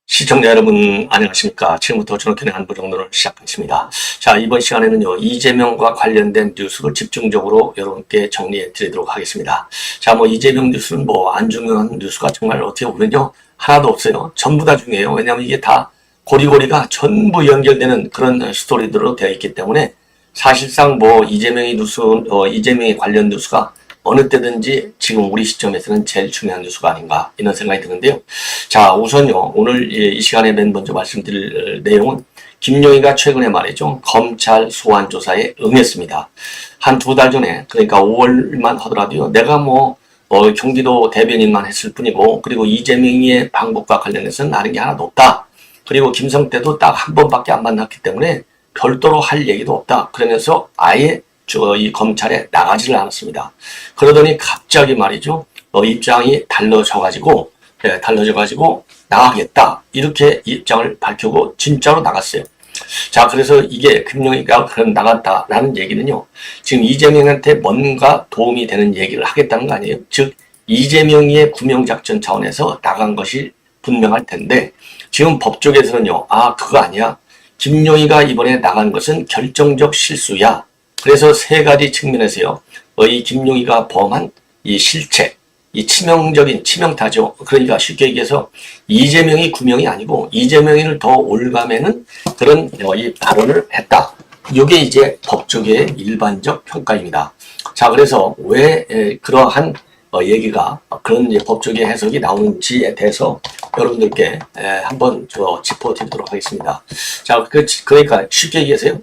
시청자 여러분 안녕하십니까. 지금부터 저녁에 한부 정도를 시작하겠습니다. 자, 이번 시간에는요, 이재명과 관련된 뉴스를 집중적으로 여러분께 정리해 드리도록 하겠습니다. 자, 이재명 뉴스는 안 중요한 뉴스가 정말 어떻게 보면요, 하나도 없어요. 전부 다 중요해요. 왜냐하면 이게 다 고리고리가 전부 연결되는 그런 스토리들로 되어 있기 때문에 사실상 이재명이 관련 뉴스가 어느 때든지 지금 우리 시점에서는 제일 중요한 뉴스가 아닌가 이런 생각이 드는데요. 자, 우선요, 오늘 이 시간에 맨 먼저 말씀드릴 내용은 김용희가 최근에 말이죠, 검찰 소환 조사에 응했습니다. 한 2달 전에, 그러니까 5월만 하더라도요, 내가 경기도 대변인만 했을 뿐이고, 그리고 이재명의 방북과 관련해서는 아는 게 하나도 없다. 그리고 김성태도 딱 한 번밖에 안 만났기 때문에 별도로 할 얘기도 없다. 그러면서 아예 이 검찰에 나가지를 않았습니다. 그러더니 갑자기 말이죠, 입장이 달라져가지고 나가겠다. 이렇게 입장을 밝히고 진짜로 나갔어요. 자, 그래서 이게 김용희가 그럼 나갔다라는 얘기는요, 지금 이재명한테 뭔가 도움이 되는 얘기를 하겠다는 거 아니에요? 즉, 이재명의 구명작전 차원에서 나간 것이 분명할 텐데, 지금 법조계에서는요, 그거 아니야. 김용희가 이번에 나간 것은 결정적 실수야. 그래서 3가지 측면에서요, 이 김용희가 범한 이 실책, 이 치명타죠. 그러니까 쉽게 얘기해서 이재명이 구명이 아니고 이재명을 더 올가매는 그런 이 발언을 했다. 이게 이제 법조계의 일반적 평가입니다. 자, 그래서 왜 그러한 얘기가 그런 법조계 해석이 나오는지에 대해서 여러분들께 한번 짚어드리도록 하겠습니다. 자, 그러니까 쉽게 얘기해서요,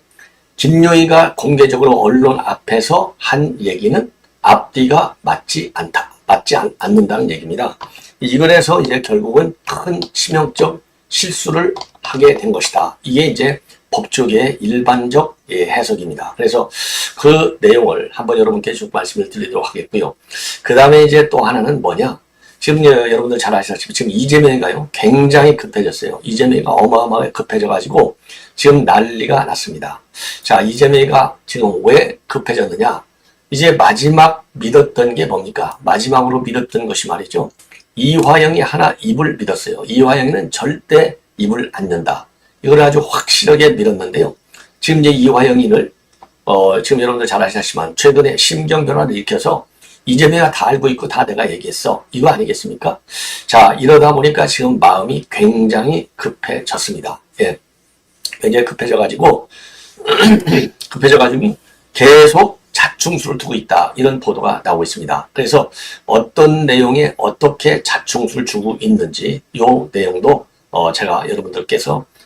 김용희가 공개적으로 언론 앞에서 한 얘기는 앞뒤가 맞지 않는다는 얘기입니다. 이거에서 이제 결국은 큰 치명적 실수를 하게 된 것이다. 이게 이제 법조계의 일반적 해석입니다. 그래서 그 내용을 한번 여러분께 쭉 말씀을 드리도록 하겠고요. 그 다음에 이제 또 하나는 뭐냐? 지금 여러분들 잘 아시다시피 지금 이재명이가요, 굉장히 급해졌어요. 이재명이가 어마어마하게 급해져가지고 지금 난리가 났습니다. 자, 이재명이가 지금 왜 급해졌느냐? 이제 마지막 믿었던 게 뭡니까? 마지막으로 믿었던 것이 말이죠, 이화영이 하나 입을 믿었어요. 이화영이는 절대 입을 안 연다. 이걸 아주 확실하게 믿었는데요. 지금 이제 이화영이를 지금 여러분들 잘 아시다시피 최근에 심경 변화를 일으켜서 이재명이가 다 알고 있고 다 내가 얘기했어. 이거 아니겠습니까? 자, 이러다 보니까 지금 마음이 굉장히 급해졌습니다. 예. 굉장히 급해져가지고 계속 자충수를 두고 있다. 이런 보도가 나오고 있습니다. 그래서 어떤 내용에 어떻게 자충수를 주고 있는지 이 내용도 제가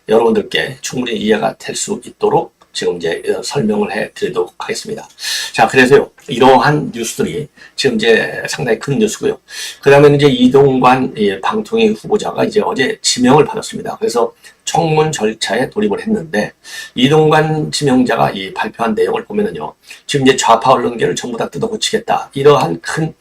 여러분들께 충분히 이해가 될 수 있도록 지금 이제 설명을 해 드리도록 하겠습니다. 자, 그래서요, 이러한 뉴스들이 지금 이제 상당히 큰 뉴스고요. 그 다음에 이제 이동관 방통위 후보자가 이제 어제 지명을 받았습니다. 그래서 청문 절차에 돌입을 했는데, 이동관 지명자가 발표한 내용을 보면은요, 지금 이제 좌파 언론계를 전부 다 뜯어고치겠다. 이러한 큰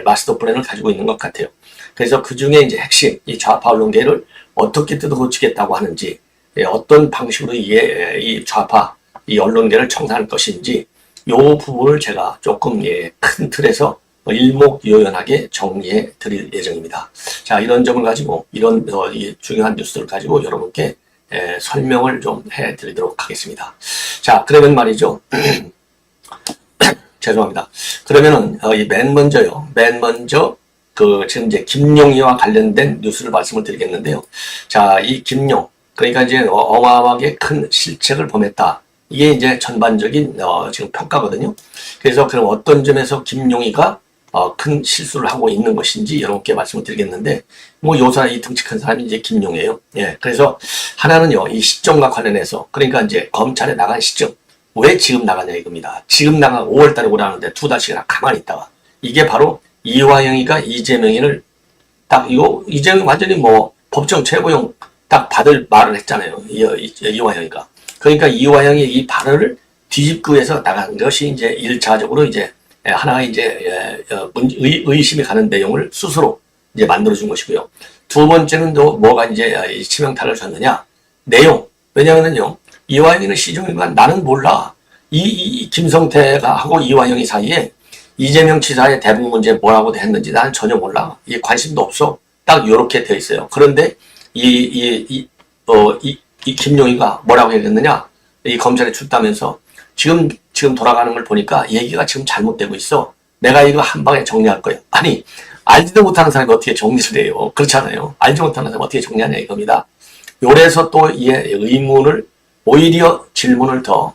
마스터 플랜을 가지고 있는 것 같아요. 그래서 그 중에 이제 핵심, 이 좌파 언론계를 어떻게 뜯어고치겠다고 하는지, 어떤 방식으로 이 좌파, 이 언론계를 청산할 것인지, 요 부분을 제가 조금 큰 틀에서 일목요연하게 정리해 드릴 예정입니다. 자, 이런 점을 가지고, 이런 중요한 뉴스들을 가지고 여러분께 설명을 좀 해 드리도록 하겠습니다. 자, 그러면 말이죠. 죄송합니다. 그러면은 맨 먼저 지금 이제 김용희와 관련된 뉴스를 말씀을 드리겠는데요. 자, 이 그러니까 이제 어마어마하게 큰 실책을 범했다. 이게 이제 전반적인 지금 평가거든요. 그래서 그럼 어떤 점에서 김용희가 큰 실수를 하고 있는 것인지 여러분께 말씀을 드리겠는데, 이 덩치 큰 사람이 이제 김용희예요. 예. 그래서 하나는요, 이 시점과 관련해서, 그러니까 이제 검찰에 나간 시점, 왜 지금 나가냐 이겁니다. 지금 5월 달에 오라는데 2달씩이나 가만히 있다가, 이게 바로 이화영이가 이재명이를 이재명 완전히 법정 최고형 딱 받을 말을 했잖아요. 이화영이가. 그러니까 이화영이 이 발언을 뒤집기 위해서 나간 것이 이제 1차적으로 이제 하나의 이제 의심이 가는 내용을 스스로 이제 만들어준 것이고요. 두 번째는 또 뭐가 이제 치명타를 줬느냐? 내용. 왜냐하면요, 이화영이는 시종일관 나는 몰라. 김성태가 하고 이화영이 사이에 이재명 지사의 대북 문제 뭐라고 했는지 나는 전혀 몰라. 이게 관심도 없어. 딱 요렇게 돼 있어요. 그런데 이 김용희가 뭐라고 얘기했느냐? 이 검찰에 출두하면서 지금 돌아가는 걸 보니까 얘기가 지금 잘못되고 있어. 내가 이거 한 방에 정리할 거야. 아니, 알지도 못하는 사람이 어떻게 정리를 해요? 그렇잖아요. 알지 못하는 사람이 어떻게 정리하냐 이겁니다. 요래서 또 이의 의문을, 오히려 질문을 더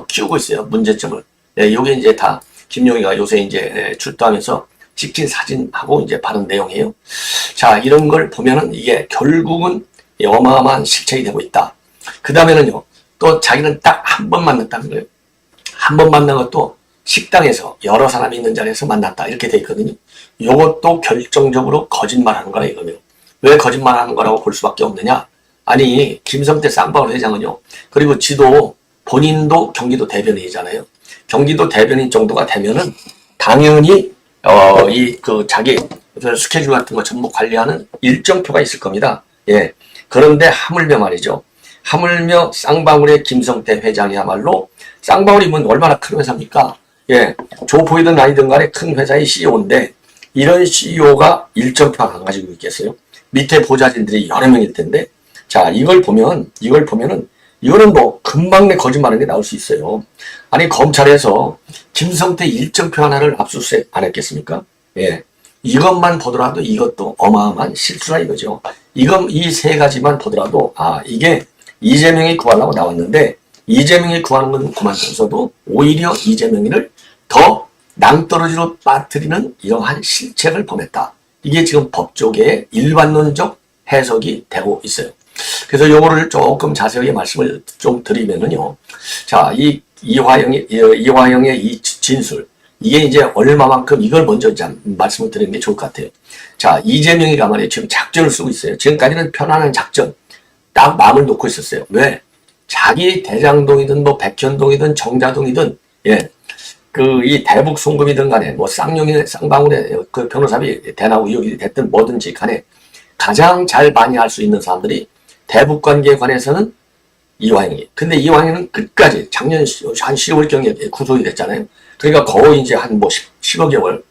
키우고 있어요. 문제점을. 예, 요게 이제 다 김용희가 요새 이제 출두하면서 찍힌 사진하고 이제 바른 내용이에요. 자, 이런 걸 보면은 이게 결국은 어마어마한 실책이 되고 있다. 그 다음에는요, 또 자기는 딱 한 번 만났다는 거예요. 한 번 만난 것도 식당에서 여러 사람이 있는 자리에서 만났다. 이렇게 돼 있거든요. 이것도 결정적으로 거짓말하는 거라 이거예요. 왜 거짓말하는 거라고 볼 수밖에 없느냐? 아니, 김성태 쌍방울 회장은요. 그리고 지도 본인도 경기도 대변인이잖아요. 경기도 대변인 정도가 되면은 당연히 자기 스케줄 같은 거 전부 관리하는 일정표가 있을 겁니다. 예. 그런데 하물며 말이죠. 하물며 쌍방울의 김성태 회장이야말로 쌍방울이 얼마나 큰 회사입니까? 예. 조포이든 아니든 간에 큰 회사의 CEO인데 이런 CEO가 일정표가 안 가지고 있겠어요? 밑에 보좌진들이 여러 명일 텐데 자, 이걸 보면은 이거는 뭐 금방 내 거짓말하는 게 나올 수 있어요. 아니, 검찰에서 김성태 일정표 하나를 압수수색 안 했겠습니까? 예. 이것만 보더라도 이것도 어마어마한 실수라 이거죠. 이 세 가지만 보더라도 이게 이재명이 구하려고 나왔는데 이재명이 구하는 건 그만둬서도 오히려 이재명이를 더 낭떠러지로 빠뜨리는 이러한 실책을 범했다. 이게 지금 법조계의 일반론적 해석이 되고 있어요. 그래서 요거를 조금 자세하게 말씀을 좀 드리면은요. 자, 이화영의 이 진술. 이게 이제 얼마만큼 이걸 먼저 말씀을 드리는 게 좋을 것 같아요. 자, 이재명이가 말이에요. 지금 작전을 쓰고 있어요. 지금까지는 편안한 작전. 딱 마음을 놓고 있었어요. 왜? 자기 대장동이든 백현동이든 정자동이든 예. 이 대북 송금이든 간에 쌍방울의 그 변호사비 대나무 의혹이 됐든 뭐든지 간에 가장 잘 많이 수 있는 사람들이 대북 관계에 관해서는 이화영이. 근데 이화영은 끝까지 작년 한 10월경에 구속이 됐잖아요. 그러니까 거의 이제 한 10여 개월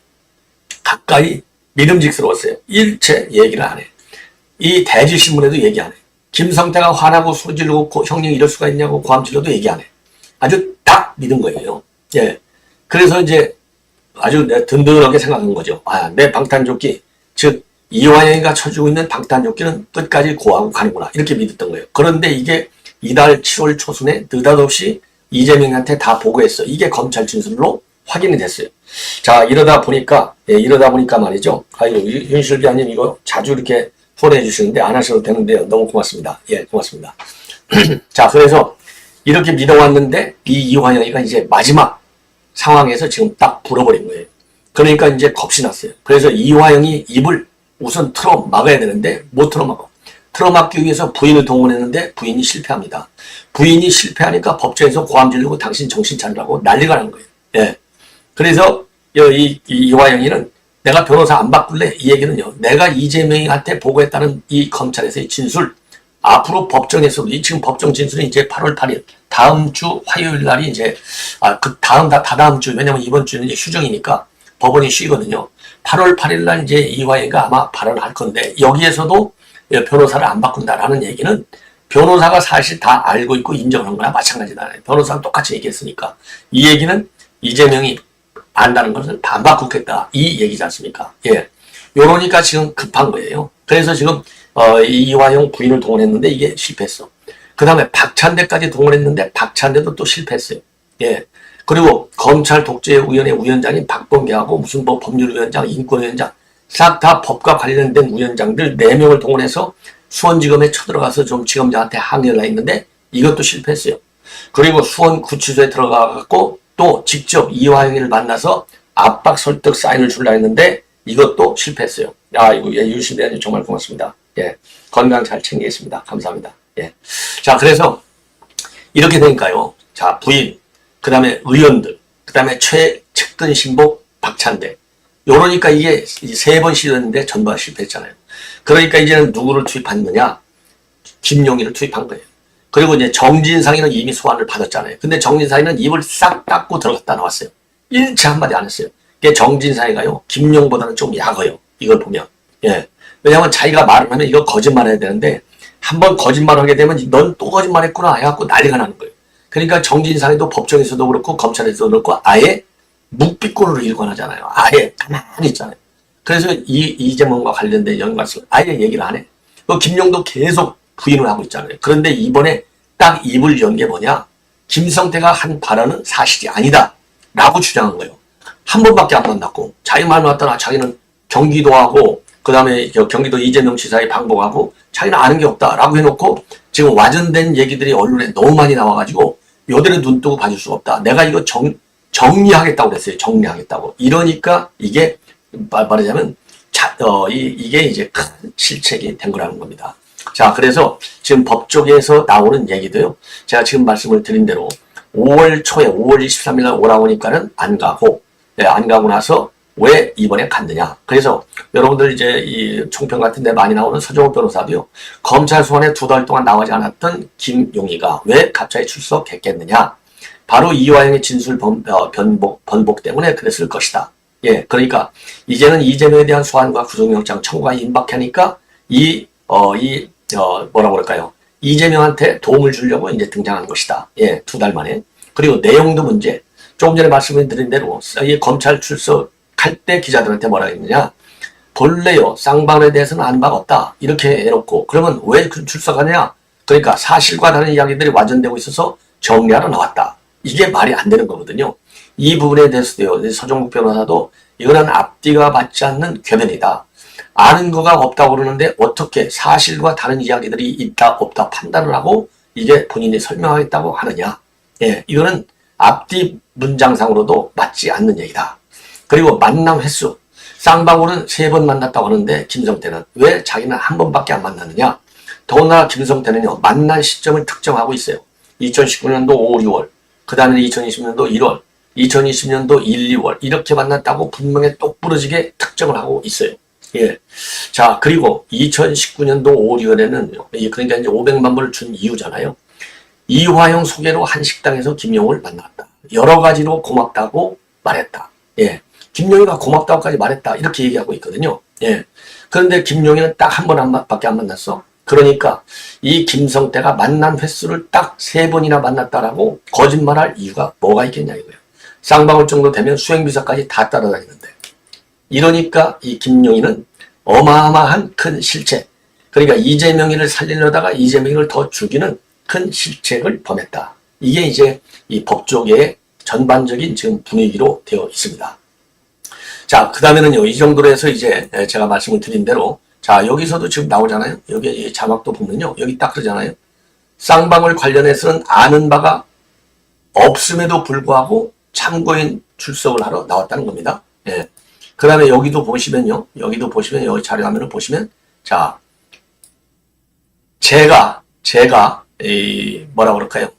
가까이 믿음직스러웠어요. 일체 얘기를 안 해. 이 대지신문에도 얘기 안 해. 김성태가 화나고 소리 지르고 형님 이럴 수가 있냐고 고함 질러도 얘기 안 해. 아주 딱 믿은 거예요. 예. 그래서 이제 아주 든든하게 생각한 거죠. 내 방탄조끼, 즉 이화영이가 쳐주고 있는 방탄조끼는 끝까지 고하고 가는구나. 이렇게 믿었던 거예요. 그런데 이게 이달 7월 초순에 느닷없이 이재명한테 다 보고했어. 이게 검찰 진술로 확인이 됐어요. 자, 이러다 보니까 말이죠. 윤실비아님 이거 자주 이렇게 후원해 주시는데 안 하셔도 되는데요. 너무 고맙습니다. 예, 고맙습니다. 자, 그래서 이렇게 믿어왔는데 이 이화영이가 이제 마지막 상황에서 지금 딱 불어버린 거예요. 그러니까 이제 겁이 났어요. 그래서 이화영이 입을 우선 틀어 막아야 되는데 못 틀어 막아. 틀어 막기 위해서 부인을 동원했는데 부인이 실패합니다. 부인이 실패하니까 법정에서 고함 지르고 당신 정신 차리라고 난리가 난 거예요. 예. 그래서 이화영이는 내가 변호사 안 바꿀래? 이 얘기는요. 내가 이재명한테 보고했다는 이 검찰에서의 진술, 앞으로 법정에서도 지금 법정 진술이 이제 8월 8일 다음 주 화요일 날이 이제 다다음 주, 왜냐면 이번 주는 이제 휴정이니까 법원이 쉬거든요. 8월 8일 날 이제 이화영이가 아마 발언을 할 건데 여기에서도 변호사를 안 바꾼다라는 얘기는 변호사가 사실 다 알고 있고 인정하는 거나 마찬가지다. 변호사가 똑같이 얘기했으니까 이 얘기는 이재명이 안다는 것은 다 안 바꾸겠다 이 얘기지 않습니까? 예, 요러니까 지금 급한 거예요. 그래서 지금 이화영 부인을 동원했는데 이게 실패했어. 그 다음에 박찬대까지 동원했는데 박찬대도 또 실패했어요. 예. 그리고 검찰 독재위원회 위원장인 박범계하고 무슨 법률위원장, 인권위원장 싹 다 법과 관련된 위원장들 4명을 동원해서 수원지검에 쳐들어가서 좀 지검장한테 항의를 했는데 이것도 실패했어요. 그리고 수원구치소에 들어가갖고 또 직접 이화영이를 만나서 압박 설득 사인을 주려 했는데 이것도 실패했어요. 이거 유시대님 정말 고맙습니다. 예, 건강 잘 챙기겠습니다. 감사합니다. 예, 자 그래서 이렇게 되니까요. 자 부인, 그 다음에 의원들, 그 다음에 최측근 신복 박찬대. 요러니까 이게 3번 시도했는데 전부 다 실패했잖아요. 그러니까 이제는 누구를 투입했느냐? 김용희를 투입한 거예요. 그리고 이제 정진상이는 이미 소환을 받았잖아요. 근데 정진상이는 입을 싹 닫고 들어갔다 나왔어요. 일체 한마디 안 했어요. 그게 정진상이가요, 김용보다는 좀 약어요. 이걸 보면. 예. 왜냐하면 자기가 말을 하면 이거 거짓말해야 되는데, 한번 거짓말하게 되면 넌 또 거짓말했구나 해갖고 난리가 나는 거예요. 그러니까 정진상이도 법정에서도 그렇고 검찰에서도 그렇고 아예 묵비권으로 일관하잖아요. 아예 가만히 있잖아요. 그래서 이재명과 관련된 연관성 아예 얘기를 안 해. 그 김용도 계속 부인을 하고 있잖아요. 그런데 이번에 딱 입을 연 게 뭐냐? 김성태가 한 발언은 사실이 아니다 라고 주장한 거예요. 한 번밖에 안 만났고 자기 말 맞더라. 자기는 경기도하고 그 다음에 경기도 이재명 지사에 방북하고 자기는 아는 게 없다 라고 해놓고 지금 와전된 얘기들이 언론에 너무 많이 나와가지고 요대로 눈 뜨고 봐줄 수가 없다. 내가 이거 정리하겠다고 그랬어요. 정리하겠다고. 이러니까 이게 말하자면 이게 이제 큰 실책이 된 거라는 겁니다. 자, 그래서 지금 법조계에서 나오는 얘기도요. 제가 지금 말씀을 드린 대로 5월 초에 5월 23일 날 오라고 하니까는 안 가고, 네, 안 가고 나서 왜 이번에 갔느냐. 그래서 여러분들 이제 이 총평 같은 데 많이 나오는 서정욱 변호사도요. 검찰 소환에 2달 동안 나오지 않았던 김용희가 왜 갑자기 출석했겠느냐. 바로 이화영의 진술 번복 때문에 그랬을 것이다. 예, 그러니까 이제는 이재명에 대한 소환과 구속영장 청구가 임박하니까 뭐라고 그럴까요? 이재명한테 도움을 주려고 이제 등장한 것이다. 예, 2달 만에. 그리고 내용도 문제. 조금 전에 말씀드린 대로 이 검찰 출석할 때 기자들한테 뭐라 했느냐. 본래요, 쌍방울에 대해서는 안 박았다. 이렇게 해놓고 그러면 왜 출석하냐? 그러니까 사실과 다른 이야기들이 와전되고 있어서 정리하러 나왔다. 이게 말이 안 되는 거거든요. 이 부분에 대해서도요, 서정국 변호사도 이거는 앞뒤가 맞지 않는 궤변이다. 아는 거가 없다고 그러는데 어떻게 사실과 다른 이야기들이 있다 없다 판단을 하고 이게 본인이 설명하겠다고 하느냐. 예, 이거는 앞뒤 문장상으로도 맞지 않는 얘기다. 그리고 만남 횟수. 쌍방울은 3번 만났다고 하는데 김성태는 왜 자기는 한 번밖에 안 만났느냐. 더군다나 김성태는요, 만난 시점을 특정하고 있어요. 2019년도 5, 6월, 그 다음에 2020년도 1월, 2020년도 1, 2월 이렇게 만났다고 분명히 똑부러지게 특정을 하고 있어요. 예. 자, 그리고 2019년도 5, 6월에는 그러니까 이제 500만 불을 준 이유잖아요. 이화영 소개로 한 식당에서 김용을 만났다. 여러 가지로 고맙다고 말했다. 예. 김용희가 고맙다고까지 말했다. 이렇게 얘기하고 있거든요. 예. 그런데 김용희는 딱 한 번밖에 안 만났어. 그러니까 이 김성태가 만난 횟수를 딱 3번이나 만났다라고 거짓말할 이유가 뭐가 있겠냐 이거예요. 쌍방울 정도 되면 수행비서까지 다 따라다니는데. 이러니까 이 김용희는 어마어마한 큰 실책. 그러니까 이재명이를 살리려다가 이재명이를 더 죽이는 큰 실책을 범했다. 이게 이제 이 법조계의 전반적인 지금 분위기로 되어 있습니다. 자, 그 다음에는요, 이 정도로 해서 이제 제가 말씀을 드린 대로, 자, 여기서도 지금 나오잖아요. 여기 자막도 보면요. 여기 딱 그러잖아요. 쌍방울 관련해서는 아는 바가 없음에도 불구하고 참고인 출석을 하러 나왔다는 겁니다. 예. 그 다음에 여기도 보시면요. 여기 자료화면을 보시면, 자, 제가, 뭐라고 그럴까요?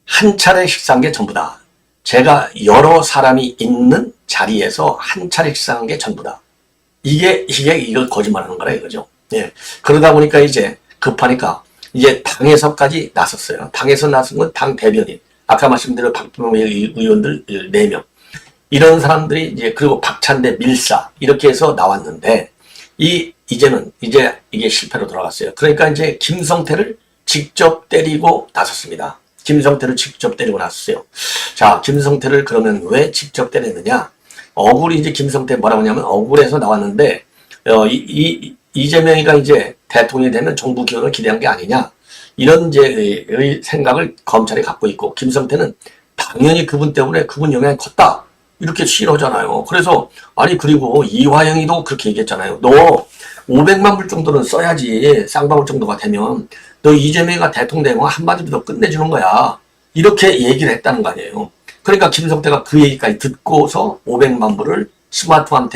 한 차례 식사한 게 전부다. 제가 여러 사람이 있는 자리에서 한 차례 식사한 게 전부다. 이걸 거짓말하는 거라 이거죠. 예. 그러다 보니까 이제 급하니까 이제 당에서까지 나섰어요. 당에서 나선 건 당 대변인. 아까 말씀드린 박병호 의원들 4명. 이런 사람들이 이제 그리고 박찬대 밀사 이렇게 해서 나왔는데 이제는 이게 실패로 돌아갔어요. 그러니까 이제 김성태를 직접 때리고 나섰습니다. 김성태를 직접 때리고 나섰어요. 자, 김성태를 그러면 왜 직접 때렸느냐? 억울이 이제 김성태 뭐라고 하냐면 억울해서 나왔는데 이재명이가 이제 대통령이 되면 정부 기원을 기대한 게 아니냐 이런 이제 생각을 검찰이 갖고 있고 김성태는 당연히 그분 때문에 그분 영향이 컸다 이렇게 싫어하잖아요. 그래서 아니 그리고 이화영이도 그렇게 얘기했잖아요. 너 500만 불 정도는 써야지 쌍방울 정도가 되면 너 이재명이가 대통령 되면 한마디로 더 끝내주는 거야. 이렇게 얘기를 했다는 거 아니에요. 그러니까 김성태가 그 얘기까지 듣고서 500만 불을 스마트폰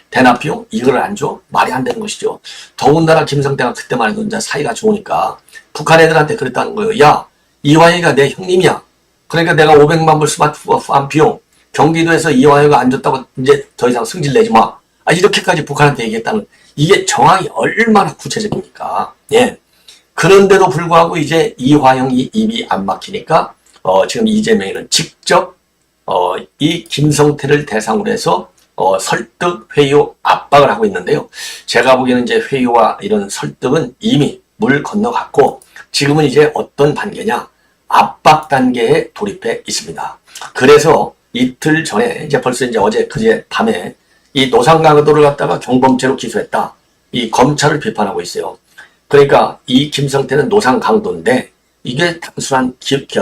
대납비용 이걸 안 줘? 말이 안 되는 것이죠. 더군다나 김성태가 그때만 해도 이제 사이가 좋으니까 북한 애들한테 그랬다는 거예요. 야, 이화영이가 내 형님이야. 그러니까 내가 500만 불 스마트폰 비용 경기도에서 이화영이가 안 줬다고 이제 더 이상 승질 내지 마. 이렇게까지 북한한테 얘기했다는 이게 정황이 얼마나 구체적입니까? 예. 그런데도 불구하고 이제 이화영이 입이 안 막히니까 지금 이재명이는 직접 이 김성태를 대상으로 해서 설득, 회유, 압박을 하고 있는데요. 제가 보기에는 이제 회유와 이런 설득은 이미 물 건너갔고 지금은 이제 어떤 단계냐? 압박 단계에 돌입해 있습니다. 그래서 이틀 전에 이제 벌써 이제 어제 그제 밤에 이 노상강도를 갖다가 경범죄로 기소했다. 이 검찰을 비판하고 있어요. 그러니까 이 김성태는 노상강도인데 이게 단순한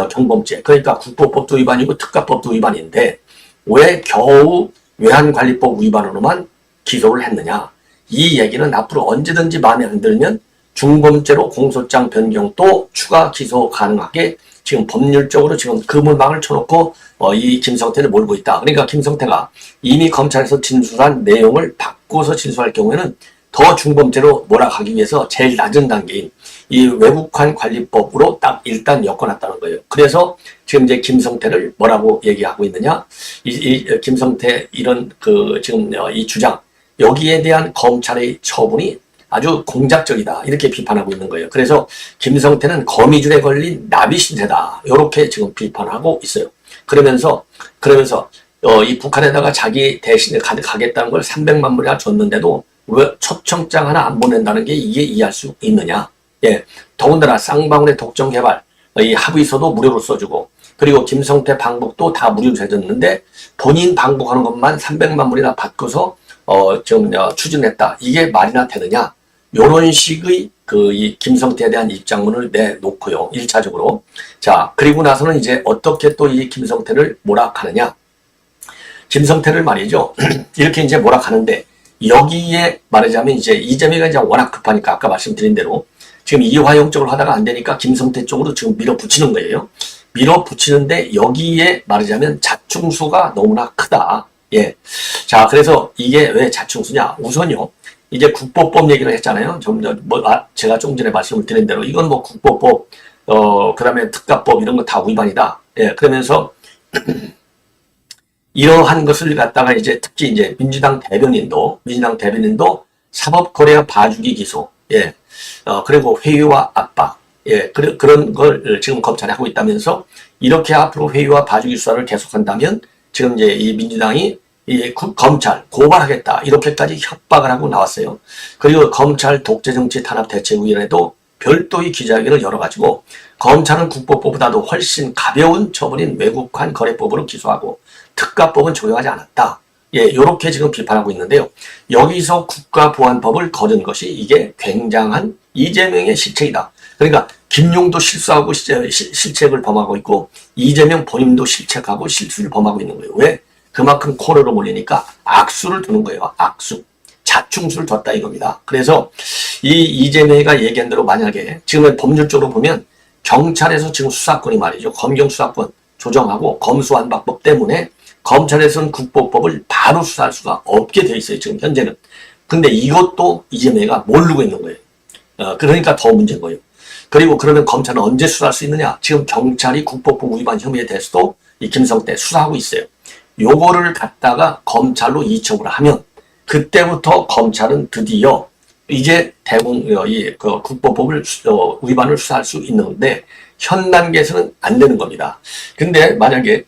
경범죄. 그러니까 국보법도 위반이고 특가법도 위반인데 왜 겨우 외환관리법 위반으로만 기소를 했느냐. 이 얘기는 앞으로 언제든지 마음에 안 들면 중범죄로 공소장 변경도 추가 기소 가능하게 지금 법률적으로 지금 그물망을 쳐놓고 이 김성태를 몰고 있다. 그러니까 김성태가 이미 검찰에서 진술한 내용을 바꿔서 진술할 경우에는 더 중범죄로 몰아가기 위해서 제일 낮은 단계인 이 외국환 관리법으로 딱 일단 엮어놨다는 거예요. 그래서 지금 이제 김성태를 뭐라고 얘기하고 있느냐? 이 김성태 이런 지금 이 주장 여기에 대한 검찰의 처분이 아주 공작적이다. 이렇게 비판하고 있는 거예요. 그래서 김성태는 거미줄에 걸린 나비 신세다. 이렇게 지금 비판하고 있어요. 그러면서 이 북한에다가 자기 대신에 가겠다는 걸 300만 불이나 줬는데도 왜 초청장 하나 안 보낸다는 게 이게 이해할 수 있느냐. 예. 더군다나 쌍방울의 독점 개발, 이 합의서도 무료로 써주고, 그리고 김성태 방북도 다 무료로 해줬는데, 본인 방북하는 것만 300만 불이나 받고서, 지금 추진했다. 이게 말이나 되느냐. 요런 식의 이 김성태에 대한 입장문을 내놓고요. 1차적으로. 자, 그리고 나서는 이제 어떻게 또 이 김성태를 몰아가느냐. 김성태를 말이죠. 이렇게 이제 몰아가는데, 여기에 말하자면 이제 이재명이 이제 워낙 급하니까 아까 말씀드린 대로 지금 이화영 쪽으로 하다가 안 되니까 김성태 쪽으로 지금 밀어붙이는 거예요. 밀어붙이는데 여기에 말하자면 자충수가 너무나 크다. 예. 자, 그래서 이게 왜 자충수냐? 우선요. 이제 국보법 얘기를 했잖아요. 제가 조금 전에 말씀을 드린 대로 이건 뭐 국보법, 그다음에 특가법 이런 거 다 위반이다. 예. 그러면서 이러한 것을 갖다가 이제 특히 이제 민주당 대변인도 사법거래 봐주기 기소, 예, 그리고 회유와 압박, 예, 그런 걸 지금 검찰이 하고 있다면서 이렇게 앞으로 회유와 봐주기 수사를 계속한다면 지금 이제 이 민주당이 이 검찰 고발하겠다 이렇게까지 협박을 하고 나왔어요. 그리고 검찰 독재정치 탄압 대책위원회도 별도의 기자회견을 열어가지고 검찰은 국보법보다도 훨씬 가벼운 처벌인 외국환 거래법으로 기소하고 특가법은 적용하지 않았다. 예, 이렇게 지금 비판하고 있는데요. 여기서 국가보안법을 거둔 것이 이게 굉장한 이재명의 실책이다. 그러니까 김용도 실수하고 실책을 범하고 있고 이재명 본인도 실책하고 실수를 범하고 있는 거예요. 왜? 그만큼 코너로 몰리니까 악수를 두는 거예요. 악수. 자충수를 뒀다 이겁니다. 그래서 이 이재명이가 얘기한 대로 만약에 지금은 법률적으로 보면 경찰에서 지금 수사권이 말이죠. 검경 수사권 조정하고 검수완박법 때문에 검찰에서는 국보법을 바로 수사할 수가 없게 돼 있어요. 지금 현재는. 근데 이것도 이재명이가 모르고 있는 거예요. 그러니까 더 문제인 거예요. 그리고 그러면 검찰은 언제 수사할 수 있느냐? 지금 경찰이 국보법 위반 혐의에 대해서도 이 김성태 수사하고 있어요. 요거를 갖다가 검찰로 이첩을 하면 그때부터 검찰은 드디어 이제 국보법을 위반을 수사할 수 있는데 현 단계에서는 안 되는 겁니다. 근데 만약에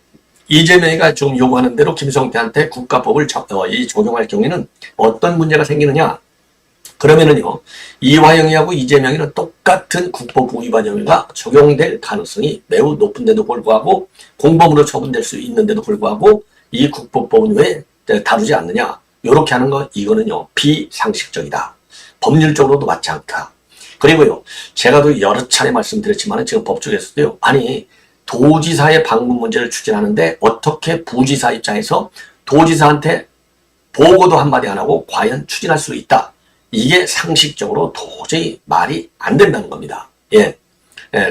이재명이가 좀 요구하는 대로 김성태한테 국가법을 적용할 경우에는 어떤 문제가 생기느냐? 그러면은요, 이화영이하고 이재명이는 똑같은 국보법 위반 혐의가 적용될 가능성이 매우 높은데도 불구하고 공범으로 처분될 수 있는데도 불구하고 이 국보법은 왜 다루지 않느냐? 요렇게 하는 거 이거는요 비상식적이다. 법률적으로도 맞지 않다. 그리고요, 제가 또 여러 차례 말씀드렸지만 지금 법조계에서도요, 아니 도지사의 방문 문제를 추진하는데 어떻게 부지사 입장에서 도지사한테 보고도 한마디 안 하고 과연 추진할 수 있다. 이게 상식적으로 도저히 말이 안 된다는 겁니다. 예.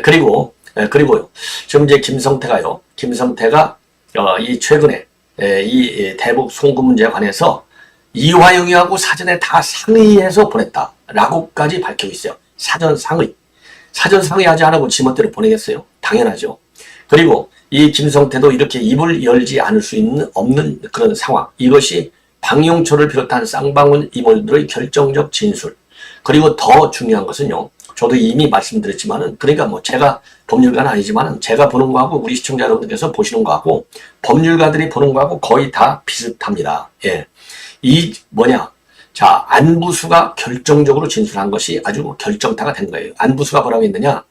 그리고요. 지금 이제 김성태가 이 최근에 이 대북 송금 문제에 관해서 이화영이하고 사전에 다 상의해서 보냈다라고까지 밝히고 있어요. 사전 상의하지 않고 지멋대로 보내겠어요? 당연하죠. 그리고 이 김성태도 이렇게 입을 열지 않을 수 없는 그런 상황. 이것이 방용초를 비롯한 쌍방울 임원들의 결정적 진술. 그리고 더 중요한 것은요. 저도 이미 말씀드렸지만은, 그러니까 뭐 제가 법률가는 아니지만은 제가 보는 거하고 우리 시청자 여러분들께서 보시는 거하고 법률가들이 보는 거하고 거의 다 비슷합니다. 예. 자, 안부수가 결정적으로 진술한 것이 아주 결정타가 된 거예요. 안부수가 뭐라고 했느냐?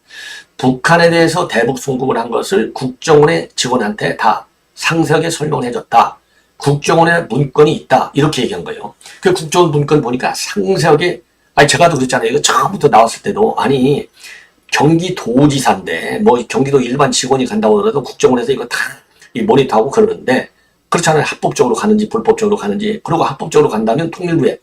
북한에 대해서 대북 송국을 한 것을 국정원의 직원한테 다 상세하게 설명을 해줬다. 국정원에 문건이 있다. 이렇게 얘기한 거예요. 그 국정원 문건 보니까 상세하게, 제가도 그랬잖아요. 이거 처음부터 나왔을 때도, 경기도지사인데, 경기도 일반 직원이 간다고 하더라도 국정원에서 이거 다 모니터하고 그러는데, 그렇잖아요. 합법적으로 가는지 불법적으로 가는지. 그리고 합법적으로 간다면 통일부에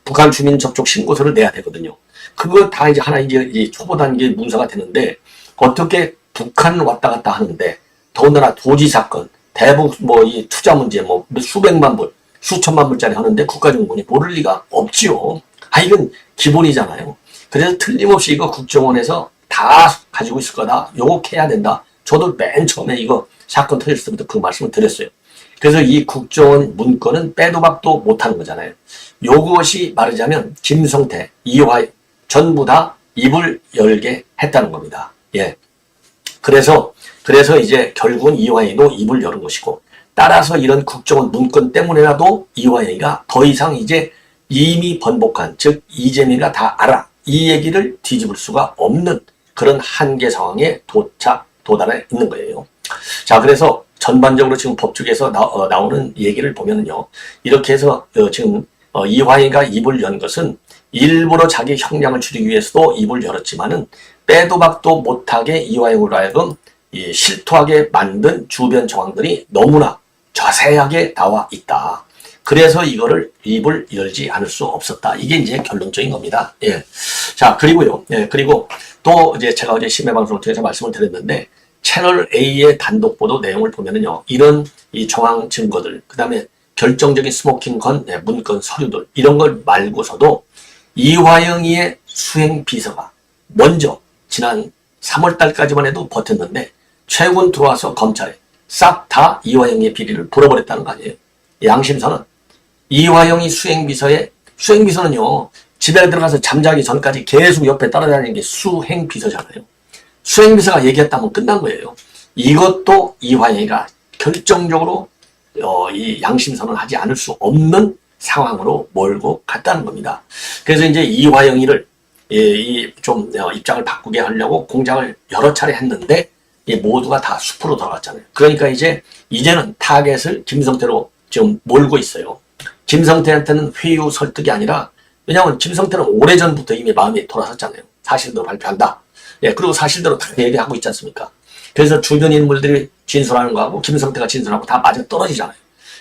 북한 주민 접촉 신고서를 내야 되거든요. 그거 다 이제 하나 이제 초보 단계 문서가 되는데, 어떻게 북한 왔다 갔다 하는데, 더군다나 도지 사건, 대북 이 투자 문제 수백만 불, 수천만 불짜리 하는데 국가정보원이 모를 리가 없지요. 이건 기본이잖아요. 그래서 틀림없이 이거 국정원에서 다 가지고 있을 거다. 요거해야 된다. 저도 맨 처음에 이거 사건 터졌을 때부터 그 말씀을 드렸어요. 그래서 이 국정원 문건은 빼도 박도 못하는 거잖아요. 요것이 말하자면 김성태, 이화영 전부 다 입을 열게 했다는 겁니다. 예. 그래서 이제 결국은 이화영이도 입을 여는 것이고, 따라서 이런 국정원 문건 때문에라도 이화영이가 더 이상 이제 이미 번복한, 즉 이재명이가 다 알아, 이 얘기를 뒤집을 수가 없는 그런 한계 상황에 도달해 있는 거예요. 자, 그래서 전반적으로 지금 법조계에서 나오는 얘기를 보면은요, 이렇게 해서 지금 이화영이가 입을 연 것은 일부러 자기 형량을 줄이기 위해서도 입을 열었지만은 빼도 박도 못하게 이화영으로 하여금 실토하게 만든 주변 정황들이 너무나 자세하게 나와 있다. 그래서 이거를 입을 열지 않을 수 없었다. 이게 이제 결론적인 겁니다. 예. 자, 그리고요. 예, 그리고 또 이제 제가 어제 심야 방송을 통해서 말씀을 드렸는데, 채널 A의 단독 보도 내용을 보면은요, 이런 이 정황 증거들, 그 다음에 결정적인 스모킹 건, 문건 서류들, 이런 걸 말고서도 이화영이의 수행 비서가 먼저 지난 3월 달까지만 해도 버텼는데, 최근 들어와서 검찰에 싹 다 이화영의 비리를 불어버렸다는 거 아니에요. 양심선언. 이화영이 수행비서는요, 집에 들어가서 잠자기 전까지 계속 옆에 따라다니는 게 수행비서잖아요. 수행비서가 얘기했다면 끝난 거예요. 이것도 이화영이가 결정적으로 이 양심선언을 하지 않을 수 없는 상황으로 몰고 갔다는 겁니다. 그래서 이제 이화영이를 좀 입장을 바꾸게 하려고 공작을 여러 차례 했는데, 모두가 다 숲으로 돌아갔잖아요. 그러니까 이제는 타겟을 김성태로 지금 몰고 있어요. 김성태한테는 회유 설득이 아니라, 왜냐하면 김성태는 오래전부터 이미 마음이 돌아섰잖아요. 사실대로 발표한다. 예, 그리고 사실대로 다 얘기하고 있지 않습니까? 그래서 주변 인물들이 진술하는 거하고 김성태가 진술하고 다 맞아 떨어지잖아요.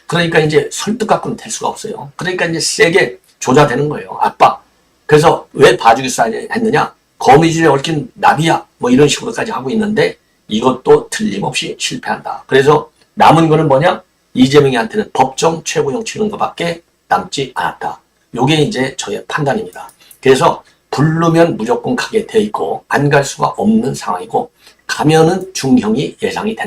그러니까 이제 설득 갖고는 될 수가 없어요. 그러니까 이제 세게 조자되는 거예요. 압박. 그래서 왜 봐주기 수사 했느냐? 거미줄에 얽힌 나비야. 이런 식으로까지 하고 있는데, 이것도 틀림없이 실패한다. 그래서 남은 거는 뭐냐? 이재명이한테는 법정 최고형 치는 것밖에 남지 않았다. 요게 이제 저의 판단입니다. 그래서 부르면 무조건 가게 돼 있고 안 갈 수가 없는 상황이고, 가면은 중형이 예상이 된다.